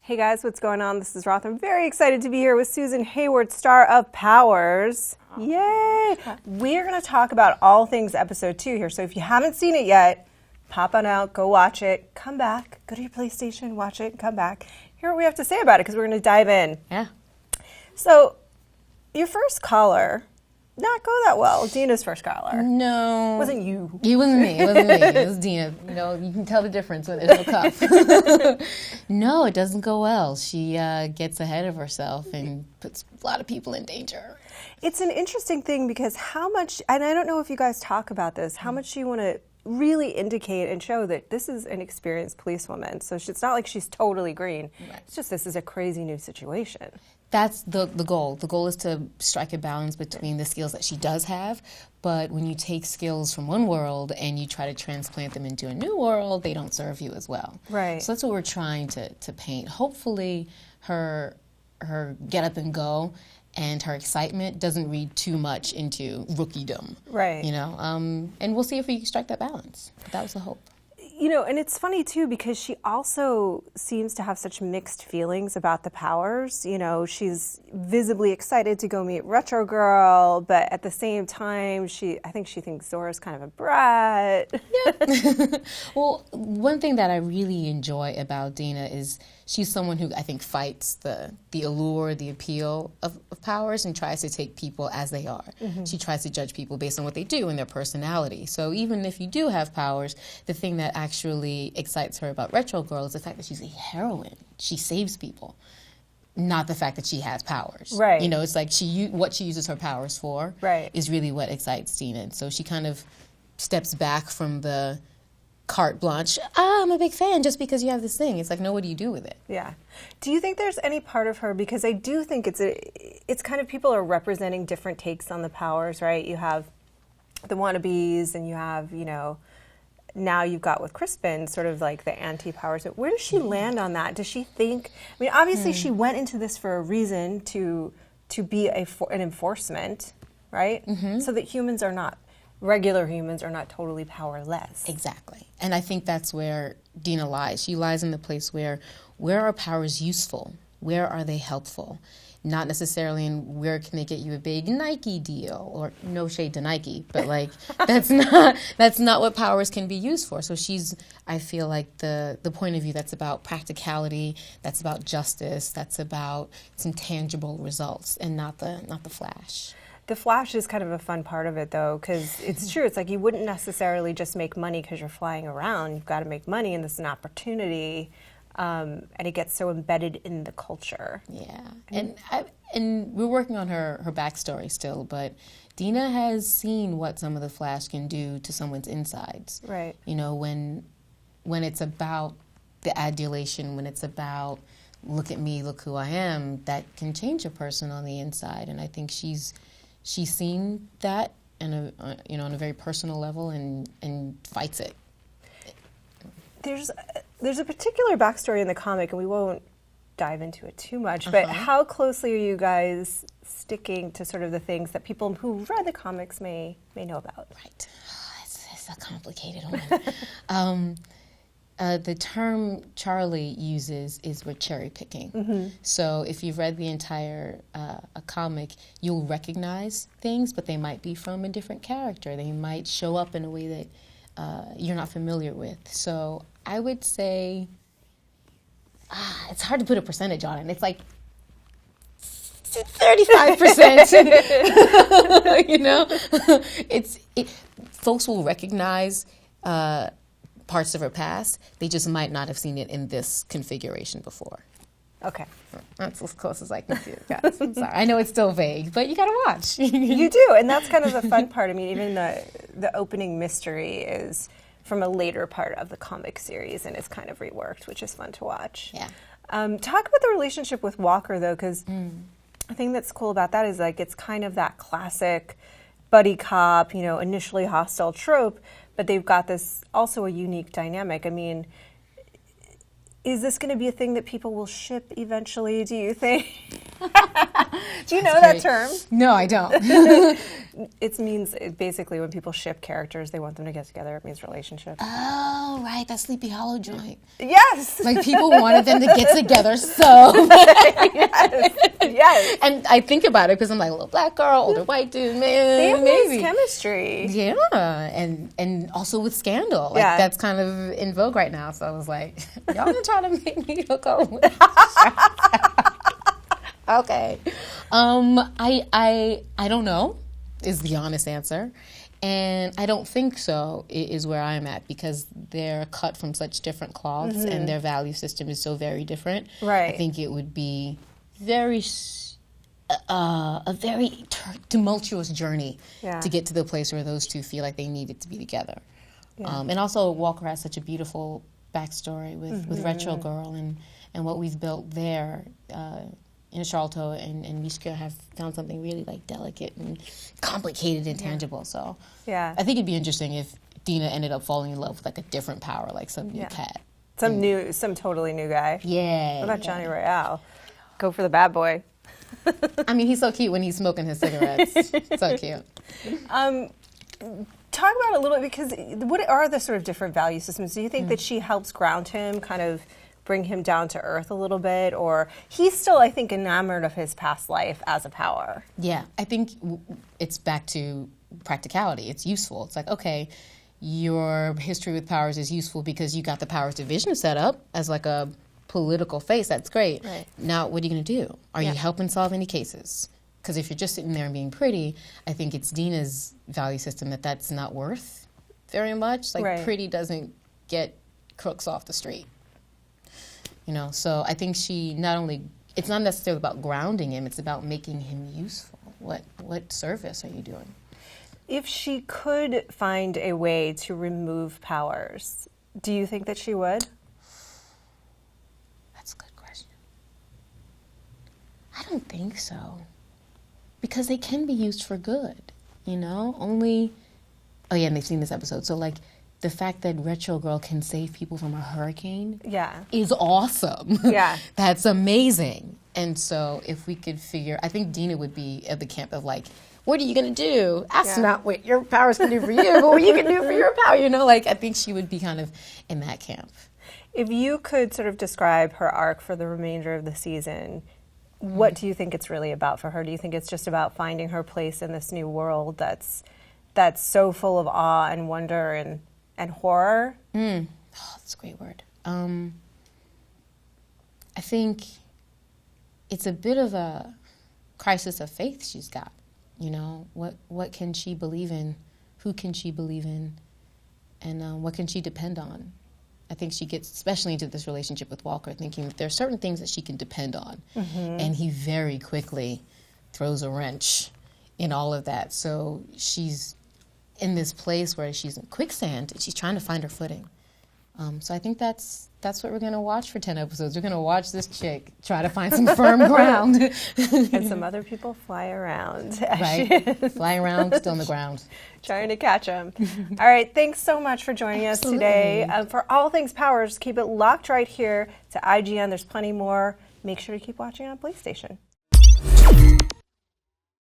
Hey guys, what's going on? This is Roth. I'm very excited to be here with Susan Heyward, star of Powers. Yay! We're going to talk about all things episode 2 here. So if you haven't seen it yet, pop on out, go watch it, come back, go to your PlayStation, watch it, and come back. Hear what we have to say about it because we're going to dive in. Yeah. So your first caller, not go that well. Deena's first caller. No. It wasn't you. It wasn't me. It was Deena. You know, you can tell the difference when there's no cup. No, it doesn't go well. She gets ahead of herself and puts a lot of people in danger. It's an interesting thing because how much, and I don't know if you guys talk about this, how much you want to really indicate and show that this is an experienced policewoman. So it's not like she's totally green. Right. It's just this is a crazy new situation. That's the goal. The goal is to strike a balance between the skills that she does have, but when you take skills from one world and you try to transplant them into a new world, they don't serve you as well. Right. So that's what we're trying to paint. Hopefully her get up and go and her excitement doesn't read too much into rookiedom. Right. You know, and we'll see if we can strike that balance. But that was the hope. You know, and it's funny, too, because she also seems to have such mixed feelings about the powers. You know, she's visibly excited to go meet Retro Girl, but at the same time, I think she thinks Zora's kind of a brat. Yeah. Well, one thing that I really enjoy about Deena is she's someone who I think fights the allure, the appeal of powers and tries to take people as they are. Mm-hmm. She tries to judge people based on what they do and their personality. So even if you do have powers, the thing that actually excites her about Retro Girl is the fact that she's a heroine. She saves people, not the fact that she has powers. Right. You know, it's like what she uses her powers for is really what excites Deena. So she kind of steps back from the carte blanche, I'm a big fan just because you have this thing. It's like, no, what do you do with it? Yeah. Do you think there's any part of her, because I do think it's kind of people are representing different takes on the powers, right? You have the wannabes and you have, you know, now you've got with Crispin sort of like the anti-powers. Where does she land on that? Does she think, I mean, obviously she went into this for a reason to be an enforcement, right? Mm-hmm. So that regular humans are not totally powerless. Exactly. And I think that's where Deena lies. She lies in the place where are powers useful? Where are they helpful? Not necessarily in where can they get you a big Nike deal, or no shade to Nike, but like that's not what powers can be used for. So I feel like the point of view that's about practicality, that's about justice, that's about some tangible results, and not the flash. The flash is kind of a fun part of it, though, because it's true. It's like you wouldn't necessarily just make money because you're flying around. You've got to make money, and this is an opportunity, and it gets so embedded in the culture. Yeah, and we're working on her backstory still, but Deena has seen what some of the flash can do to someone's insides. Right. You know, when it's about the adulation, when it's about look at me, look who I am, that can change a person on the inside, and I think she's seen that on a very personal level and fights it. There's a particular backstory in the comic, and we won't dive into it too much, but how closely are you guys sticking to sort of the things that people who read the comics may know about? Right. It's a complicated one. The term Charlie uses is we're cherry picking. Mm-hmm. So if you've read the entire comic, you'll recognize things, but they might be from a different character. They might show up in a way that you're not familiar with. So I would say, it's hard to put a percentage on it. It's like 35%. You know, folks will recognize parts of her past. They just might not have seen it in this configuration before. Okay. That's as close as I can do, guys. I'm sorry. I know it's still vague, but you gotta watch. You do, and that's kind of the fun part. I mean, even the opening mystery is from a later part of the comic series, and it's kind of reworked, which is fun to watch. Yeah. Talk about the relationship with Walker, though, because the thing that's cool about that is like it's kind of that classic buddy cop, you know, initially hostile trope, but they've got this also a unique dynamic. I mean, is this going to be a thing that people will ship eventually, do you think? Do you know that term? No, I don't. It means basically when people ship characters, they want them to get together. It means relationship. Oh, Oh, right, that Sleepy Hollow joint. Yes. Like, people wanted them to get together so Yes. Yes. And I think about it because I'm like, little black girl, older white dude, man, They have maybe. nice chemistry. Yeah, and also with Scandal. Like, Yeah. that's kind of in vogue right now. So I was like, y'all gonna try to make me hook up with Okay. I don't know is the honest answer. And I don't think so is where I'm at, because they're cut from such different cloths and their value system is so very different. Right. I think it would be a very tumultuous journey to get to the place where those two feel like they needed to be together. Yeah. And also, Walker has such a beautiful backstory with Retro Girl and what we've built there. Charlotte and Mishka have found something really like delicate and complicated and tangible. So Yeah. I think it'd be interesting if Deena ended up falling in love with like a different power, like some new cat. Some totally new guy. Yeah. What about Johnny Royale? Go for the bad boy. I mean, he's so cute when he's smoking his cigarettes. So cute. Talk about it a little bit, because what are the sort of different value systems? Do you think that she helps ground him, kind of bring him down to earth a little bit, or he's still, I think, enamored of his past life as a power? Yeah, I think it's back to practicality. It's useful. It's like, okay, your history with powers is useful because you got the powers division set up as like a political face. That's great. Right. Now, what are you going to do? Are you helping solve any cases? Because if you're just sitting there and being pretty, I think it's Deena's value system that's not worth very much. Like, pretty doesn't get crooks off the street. You know, so I think she not only, it's not necessarily about grounding him, it's about making him useful. What service are you doing? If she could find a way to remove powers, do you think that she would? That's a good question. I don't think so. Because they can be used for good, you know? And they've seen this episode. So, like, the fact that Retro Girl can save people from a hurricane is awesome. Yeah. That's amazing. And so if we could I think Deena would be at the camp of like, what are you going to do? That's not what your powers can do for you, but what you can do for your power, you know? Like, I think she would be kind of in that camp. If you could sort of describe her arc for the remainder of the season, what do you think it's really about for her? Do you think it's just about finding her place in this new world that's so full of awe and wonder and horror? Oh, that's a great word. I think it's a bit of a crisis of faith she's got. You know, what can she believe in? Who can she believe in? And what can she depend on? I think she gets especially into this relationship with Walker, thinking that there are certain things that she can depend on. And he very quickly throws a wrench in all of that. So she's in this place where she's in quicksand and she's trying to find her footing. So I think that's what we're going to watch for 10 episodes. We're going to watch this chick try to find some firm ground. And some other people fly around. Right? Flying around, still on the ground. Trying to catch them. All right, thanks so much for joining us today. For all things powers, keep it locked right here to IGN. There's plenty more. Make sure to keep watching on PlayStation.